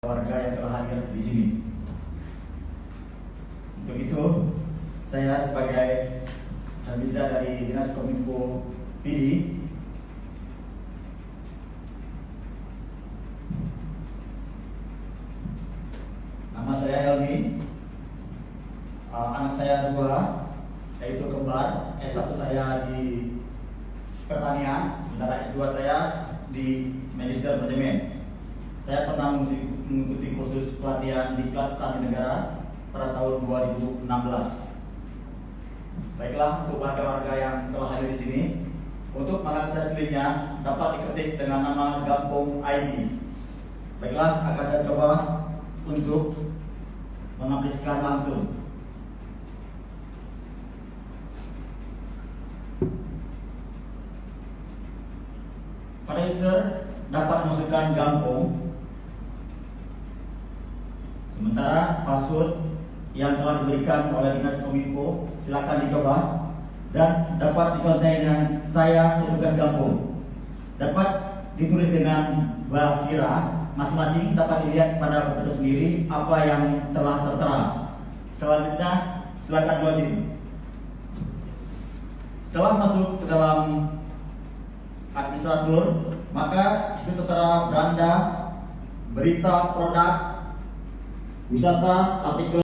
warga yang telah hadir di sini. Untuk itu, saya sebagai Hamiza dari Dinas Kominfo PD nama saya Helmi, anak saya 2, yaitu kembar. S1 saya di pertanian, sementara S2 saya di Magister Manajemen. Saya pernah mengikuti kursus pelatihan di Diklat Sandi Negara pada tahun 2016. Baiklah, untuk warga-warga yang telah hadir di sini, untuk mengakses linknya dapat diketik dengan nama Gampung ID. Baiklah, akan saya coba untuk mengaplikasikan langsung. Para user dapat memasukkan Gampung, sementara password yang telah diberikan oleh Dinas Kominfo silakan dicoba dan dapat dicontoh dengan saya petugas Gampung. Dapat ditulis dengan bahasa Sira, masing-masing dapat dilihat pada buku sendiri apa yang telah tertera. Selanjutnya silakan login. Setelah masuk ke dalam administrator, maka disitu tertera beranda, berita, produk, wisata, artikel